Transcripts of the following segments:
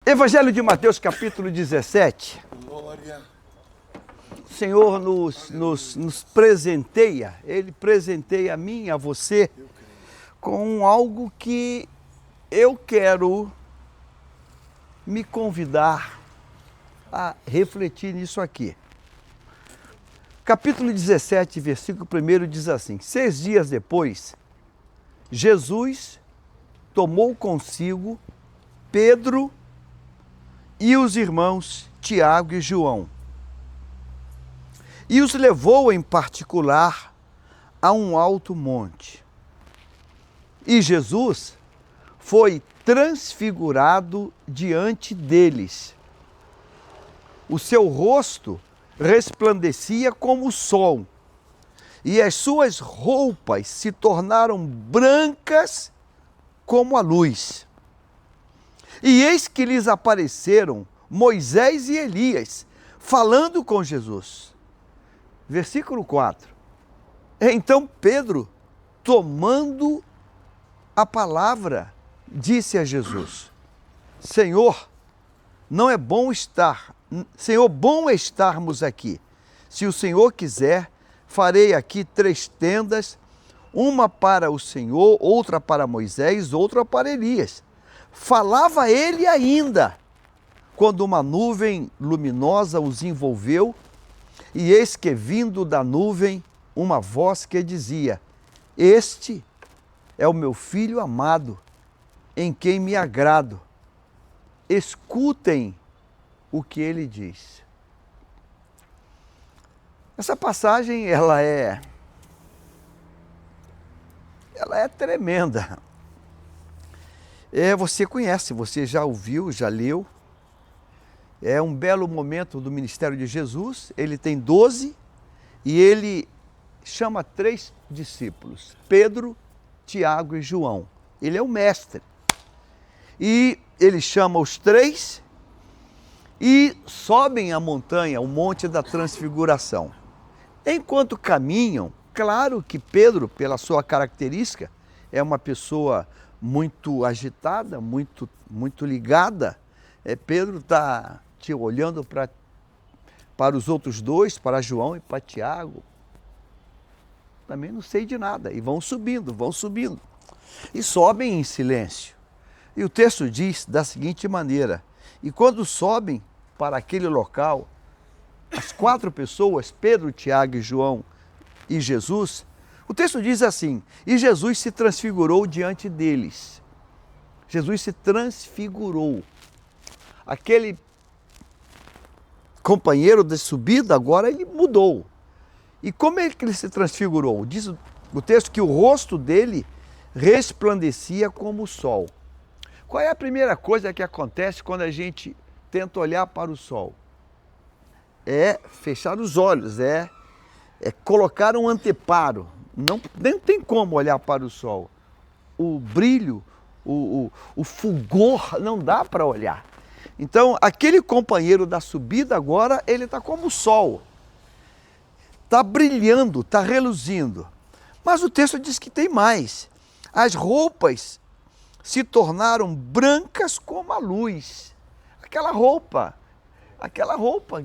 Evangelho de Mateus, capítulo 17. Glória. O Senhor nos presenteia, Ele presenteia a mim e a você com algo que eu quero me convidar a refletir nisso aqui. Capítulo 17, versículo 1 diz assim: 6 dias depois, Jesus tomou consigo Pedro e os irmãos Tiago e João, e os levou em particular a um alto monte. E Jesus foi transfigurado diante deles. O seu rosto resplandecia como o sol, e as suas roupas se tornaram brancas como a luz. E eis que lhes apareceram Moisés e Elias, falando com Jesus. Versículo 4. Então Pedro, tomando a palavra, disse a Jesus: Senhor, bom é estarmos aqui. Se o Senhor quiser, farei aqui 3 tendas, uma para o Senhor, outra para Moisés, outra para Elias. Falava ele ainda, quando uma nuvem luminosa os envolveu, e eis que, vindo da nuvem, uma voz que dizia: Este é o meu filho amado, em quem me agrado. Escutem o que ele diz. Essa passagem, ela é tremenda. Você conhece, você já ouviu, já leu. É um belo momento do ministério de Jesus. Ele tem 12 e ele chama 3 discípulos: Pedro, Tiago e João. Ele é o mestre. E ele chama os 3 e sobem a montanha, o Monte da Transfiguração. Enquanto caminham, claro que Pedro, pela sua característica, é uma pessoa muito agitada, muito ligada. Pedro está olhando para os outros 2, para João e para Tiago. Também não sei de nada. E vão subindo. E sobem em silêncio. E o texto diz da seguinte maneira: e quando sobem para aquele local, as 4 pessoas, Pedro, Tiago e João e Jesus, o texto diz assim: e Jesus se transfigurou diante deles. Jesus se transfigurou. Aquele companheiro de subida agora ele mudou. E como é que ele se transfigurou? Diz o texto que o rosto dele resplandecia como o sol. Qual é a primeira coisa que acontece quando a gente tenta olhar para o sol? É fechar os olhos, é colocar um anteparo. Nem tem como olhar para o sol. O brilho, o fulgor, não dá para olhar. Então, aquele companheiro da subida agora, ele está como o sol. Está brilhando, está reluzindo. Mas o texto diz que tem mais. As roupas se tornaram brancas como a luz. Aquela roupa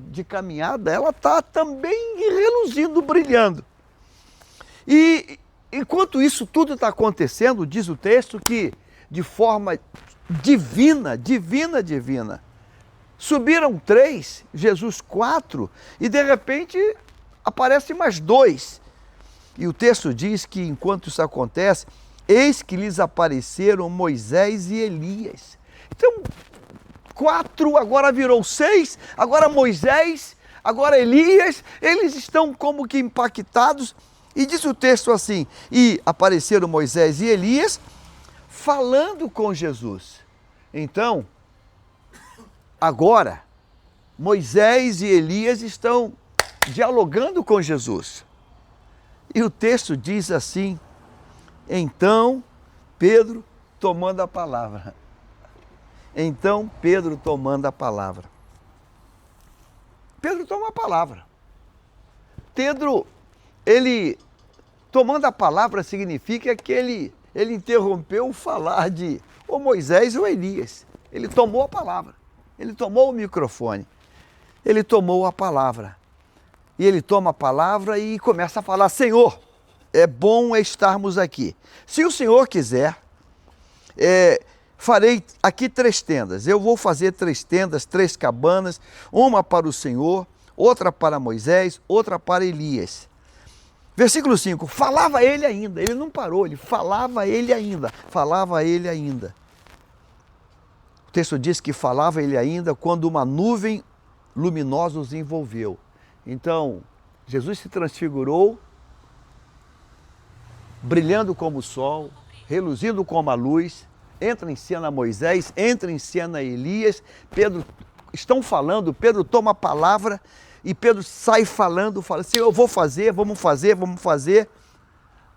de caminhada, ela está também reluzindo, brilhando. E enquanto isso tudo está acontecendo, diz o texto que de forma divina, subiram 3, Jesus 4, e de repente aparecem mais 2. E o texto diz que enquanto isso acontece, eis que lhes apareceram Moisés e Elias. Então, 4, agora virou 6, agora Moisés, agora Elias, eles estão como que impactados. E diz o texto assim: e apareceram Moisés e Elias falando com Jesus. Então, agora, Moisés e Elias estão dialogando com Jesus. E o texto diz assim: então Pedro tomando a palavra. Pedro toma a palavra. Pedro, ele tomando a palavra significa que ele interrompeu o falar de ou Moisés ou Elias. Ele tomou a palavra. Ele tomou o microfone, ele tomou a palavra. E ele toma a palavra e começa a falar: Senhor, é bom estarmos aqui. Se o Senhor quiser, farei aqui 3 tendas. Eu vou fazer 3 tendas, 3 cabanas, uma para o Senhor, outra para Moisés, outra para Elias. Versículo 5, falava ele ainda, ele não parou, ele falava ele ainda, falava ele ainda. O texto diz que falava ele ainda quando uma nuvem luminosa os envolveu. Então, Jesus se transfigurou, brilhando como o sol, reluzindo como a luz, entra em cena Moisés, entra em cena Elias, Pedro, estão falando, Pedro toma a palavra e Pedro sai falando, fala assim: eu vou fazer, vamos fazer, vamos fazer.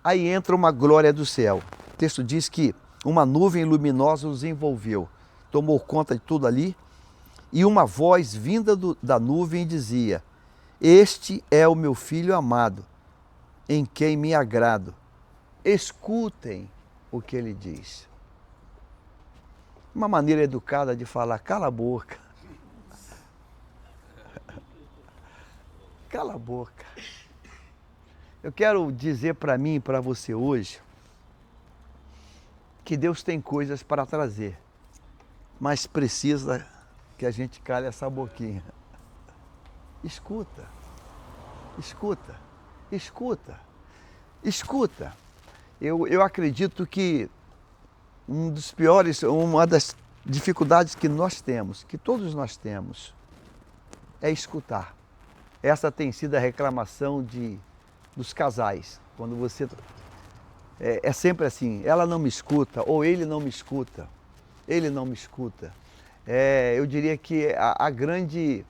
Aí entra uma glória do céu. O texto diz que uma nuvem luminosa os envolveu, tomou conta de tudo ali, e uma voz vinda da nuvem dizia: este é o meu filho amado, em quem me agrado. Escutem o que ele diz. Uma maneira educada de falar: cala a boca. Cala a boca. Eu quero dizer para mim e para você hoje que Deus tem coisas para trazer, mas precisa que a gente cale essa boquinha. Escuta, escuta, escuta, escuta. Eu acredito que uma das dificuldades que nós temos, que todos nós temos, é escutar. Essa tem sido a reclamação dos casais. Quando você... É sempre assim: ela não me escuta, ou ele não me escuta, ele não me escuta. Eu diria que a grande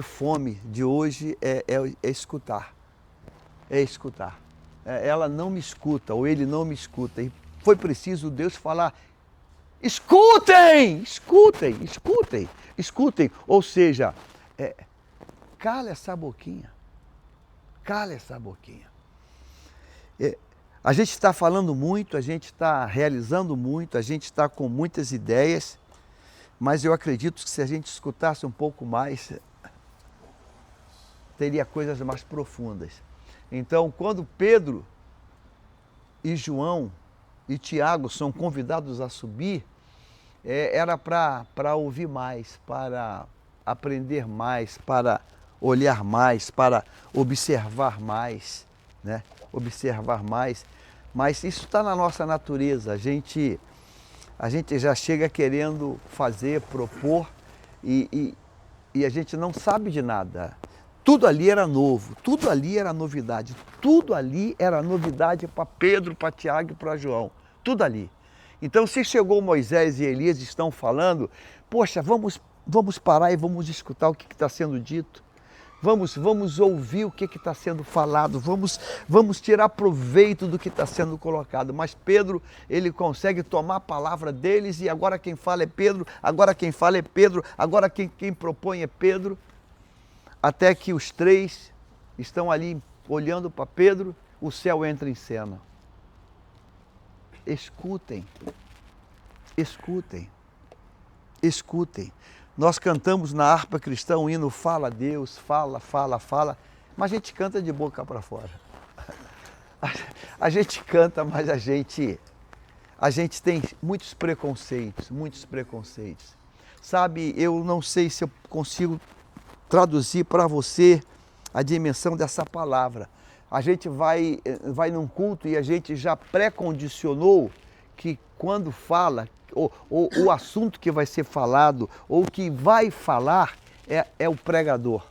fome de hoje é escutar. É escutar. Ela não me escuta, ou ele não me escuta. E foi preciso Deus falar: escutem, escutem, escutem, escutem. Ou seja, cala essa boquinha. Cala essa boquinha. A gente está falando muito, a gente está realizando muito, a gente está com muitas ideias, mas eu acredito que se a gente escutasse um pouco mais, teria coisas mais profundas. Então, quando Pedro e João e Tiago são convidados a subir, era para ouvir mais, para aprender mais, para olhar mais, para observar mais, né? Observar mais. Mas isso está na nossa natureza. A gente já chega querendo fazer, propor e a gente não sabe de nada. Tudo ali era novo, tudo ali era novidade, tudo ali era novidade para Pedro, para Tiago e para João, tudo ali. Então, se chegou Moisés e Elias e estão falando, poxa, vamos parar e vamos escutar o que está sendo dito. Vamos ouvir o que está sendo falado, vamos tirar proveito do que está sendo colocado. Mas Pedro, ele consegue tomar a palavra deles e agora quem fala é Pedro, agora quem fala é Pedro, agora quem propõe é Pedro. Até que os 3 estão ali olhando para Pedro, o céu entra em cena. Escutem, escutem, escutem. Nós cantamos na harpa cristã o hino Fala Deus, fala, fala, fala, mas a gente canta de boca para fora. A gente canta, mas a gente tem muitos preconceitos, muitos preconceitos. Sabe, eu não sei se eu consigo traduzir para você a dimensão dessa palavra. A gente vai num culto e a gente já pré-condicionou que quando fala, ou o assunto que vai ser falado, ou que vai falar, é o pregador.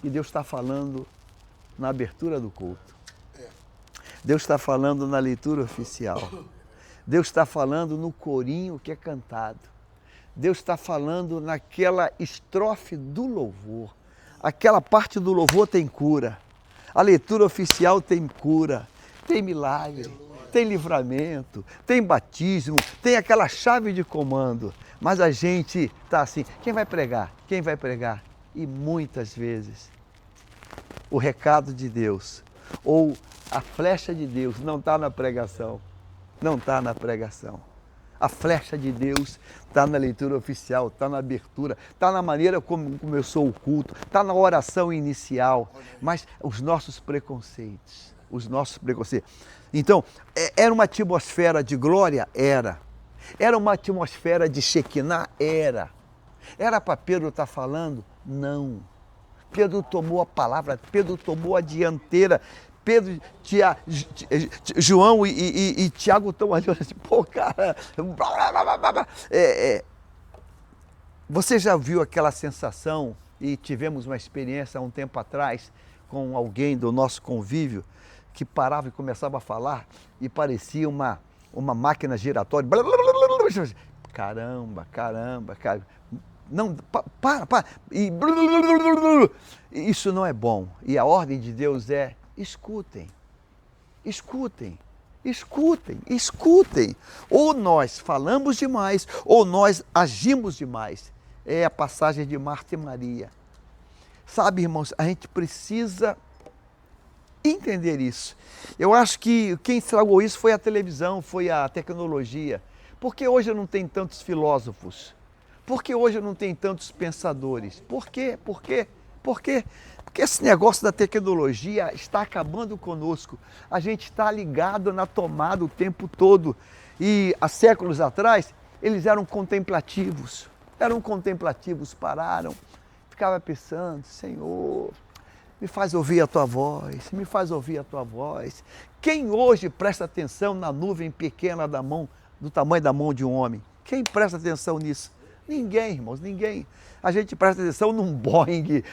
E Deus está falando na abertura do culto. Deus está falando na leitura oficial. Deus está falando no corinho que é cantado. Deus está falando naquela estrofe do louvor. Aquela parte do louvor tem cura. A leitura oficial tem cura, tem milagre, tem livramento, tem batismo, tem aquela chave de comando. Mas a gente está assim: quem vai pregar? Quem vai pregar? E muitas vezes o recado de Deus ou a flecha de Deus não está na pregação. Não está na pregação. A flecha de Deus está na leitura oficial, está na abertura, está na maneira como começou o culto, está na oração inicial, mas os nossos preconceitos. Então, era uma atmosfera de glória? Era. Era uma atmosfera de Shekinah? Era. Era para Pedro estar falando? Não. Pedro tomou a palavra, Pedro tomou a dianteira. Pedro, João e Tiago estão ali, assim, pô, cara. Você já viu aquela sensação, e tivemos uma experiência há um tempo atrás, com alguém do nosso convívio, que parava e começava a falar, e parecia uma máquina giratória. Caramba. Não, para. Isso não é bom. E a ordem de Deus é: escutem. Ou nós falamos demais, ou nós agimos demais. É a passagem de Marta e Maria. Sabe, irmãos, a gente precisa entender isso. Eu acho que quem estragou isso foi a televisão, foi a tecnologia. Porque hoje não tem tantos filósofos? Porque hoje não tem tantos pensadores? Por quê? Porque esse negócio da tecnologia está acabando conosco. A gente está ligado na tomada o tempo todo. E há séculos atrás, eles eram contemplativos. Pararam, ficavam pensando: Senhor, me faz ouvir a Tua voz, Quem hoje presta atenção na nuvem pequena da mão, do tamanho da mão de um homem? Quem presta atenção nisso? Ninguém, irmãos, ninguém. A gente presta atenção num Boeing,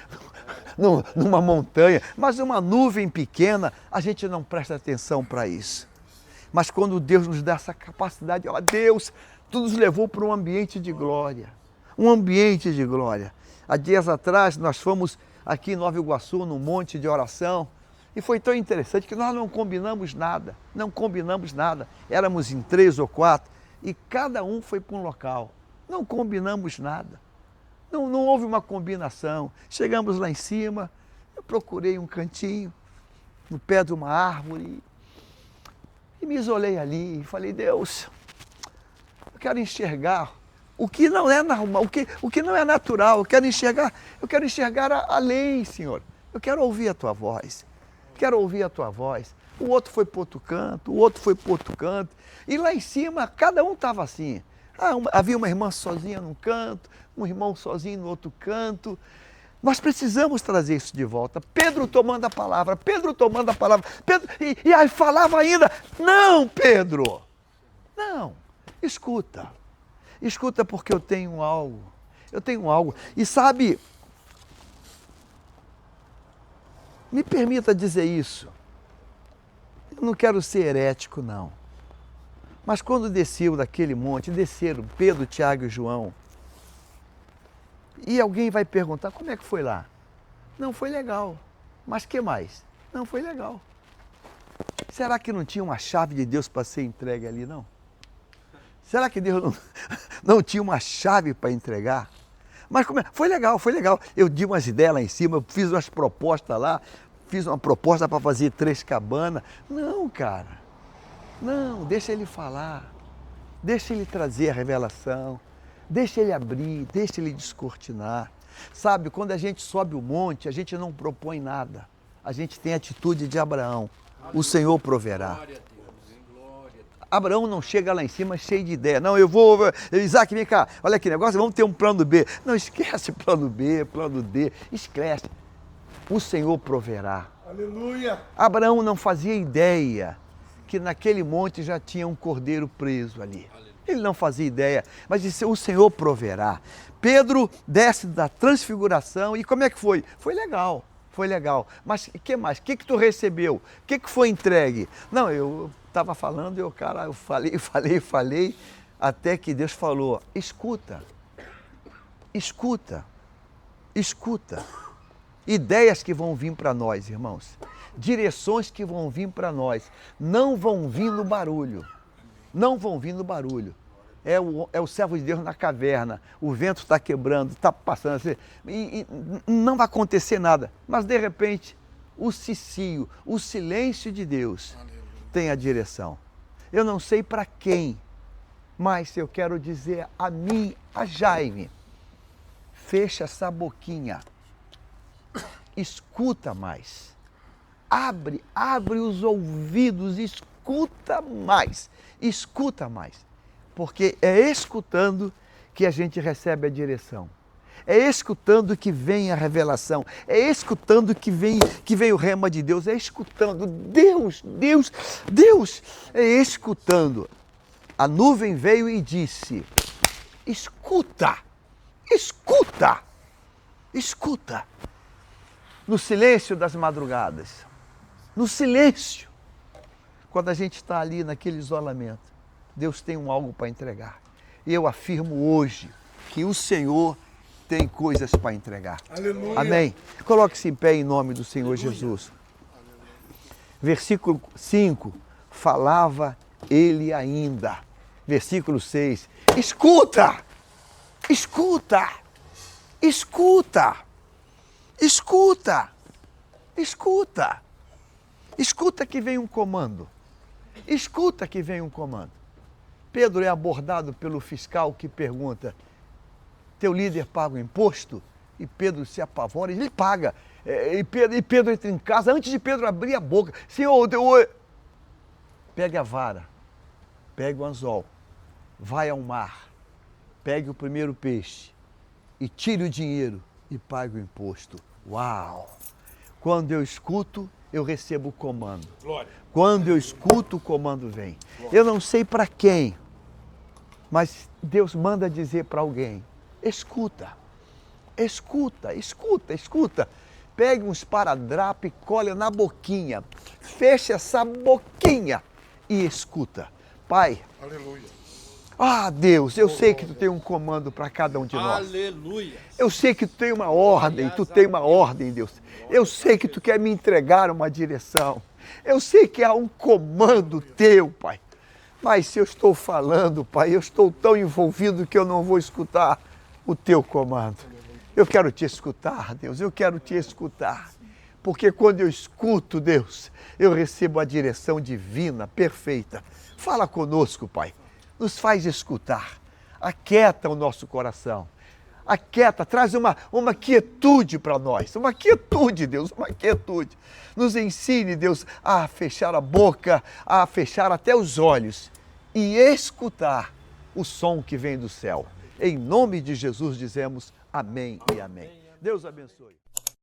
numa montanha, mas uma nuvem pequena, a gente não presta atenção para isso. Mas quando Deus nos dá essa capacidade, ó Deus, tu nos levou para um ambiente de glória. Há dias atrás nós fomos aqui em Nova Iguaçu, num monte de oração, e foi tão interessante que nós não combinamos nada. Éramos em 3 ou 4 e cada um foi para um local. Não combinamos nada. Não houve uma combinação. Chegamos lá em cima, eu procurei um cantinho, no pé de uma árvore, e me isolei ali e falei: Deus, eu quero enxergar o que não é normal, o que não é natural. Eu quero enxergar além, Senhor. Eu quero ouvir a Tua voz. O outro foi para outro canto, E lá em cima, cada um estava assim. Havia uma irmã sozinha num canto, um irmão sozinho no outro canto. Nós precisamos trazer isso de volta. Pedro tomando a palavra, e aí falava ainda: não, Pedro, não, escuta, porque eu tenho algo. E sabe, me permita dizer isso, eu não quero ser herético, não. Mas quando desceu daquele monte, desceram Pedro, Tiago e João, e alguém vai perguntar: como é que foi lá? Não, foi legal. Mas que mais? Não, foi legal. Será que não tinha uma chave de Deus para ser entregue ali, não? Será que Deus não tinha uma chave para entregar? Mas como é? Foi legal. Eu dei umas ideias lá em cima, eu fiz umas propostas lá, fiz uma proposta para fazer 3 cabanas. Não, cara. Não, deixa ele falar, deixa ele trazer a revelação, deixa ele abrir, deixa ele descortinar. Sabe, quando a gente sobe o monte, a gente não propõe nada. A gente tem a atitude de Abraão: o Senhor proverá. Abraão não chega lá em cima cheio de ideia. Não, Isaac, vem cá, olha que negócio, vamos ter um plano B. Não, esquece plano B, plano D, esquece. O Senhor proverá. Aleluia! Abraão não fazia ideia que naquele monte já tinha um cordeiro preso ali. Ele não fazia ideia, mas disse: o Senhor proverá. Pedro desce da transfiguração e como é que foi? Foi legal. Mas o que mais? O que tu recebeu? O que foi entregue? Não, eu estava falando e eu falei, até que Deus falou: escuta. Ideias que vão vir para nós, irmãos. Direções que vão vir para nós. Não vão vir no barulho. É o servo de Deus na caverna. O vento está quebrando, está passando assim. E não vai acontecer nada. Mas de repente, o silêncio de Deus tem a direção. Eu não sei para quem Mas eu quero dizer a mim, a Jaime, fecha essa boquinha, escuta mais, abre os ouvidos, escuta mais, porque é escutando que a gente recebe a direção. É escutando que vem a revelação, é escutando que vem o rema de Deus, é escutando Deus, é escutando. A nuvem veio e disse, escuta. No silêncio das madrugadas, no silêncio, quando a gente está ali naquele isolamento, Deus tem algo para entregar. E eu afirmo hoje que o Senhor tem coisas para entregar. Aleluia. Amém? Coloque-se em pé em nome do Senhor Jesus. Versículo 5, falava ele ainda. Versículo 6, escuta que vem um comando. Pedro é abordado pelo fiscal que pergunta, teu líder paga o imposto? E Pedro se apavora, ele paga. E Pedro entra em casa, antes de Pedro abrir a boca, Senhor, pegue a vara, pegue o anzol, vai ao mar, pegue o primeiro peixe e tire o dinheiro e pague o imposto. Uau! Quando eu escuto, eu recebo o comando. Glória. Quando eu escuto, o comando vem. Glória. Eu não sei para quem, mas Deus manda dizer para alguém, escuta. Pegue um esparadrapo e colhe na boquinha. Feche essa boquinha e escuta. Pai. Aleluia. Ah, Deus, eu sei que tu tem um comando para cada um de nós. Aleluia. Eu sei que tu tem uma ordem, Deus. Eu sei que tu quer me entregar uma direção. Eu sei que há um comando teu, Pai. Mas se eu estou falando, Pai, eu estou tão envolvido que eu não vou escutar o teu comando. Eu quero te escutar, Deus, Porque quando eu escuto, Deus, eu recebo a direção divina, perfeita. Fala conosco, Pai. Nos faz escutar. Aquieta o nosso coração. Traz uma quietude para nós. Uma quietude, Deus, uma quietude. Nos ensine, Deus, a fechar a boca, a fechar até os olhos e escutar o som que vem do céu. Em nome de Jesus dizemos amém e amém. Deus abençoe.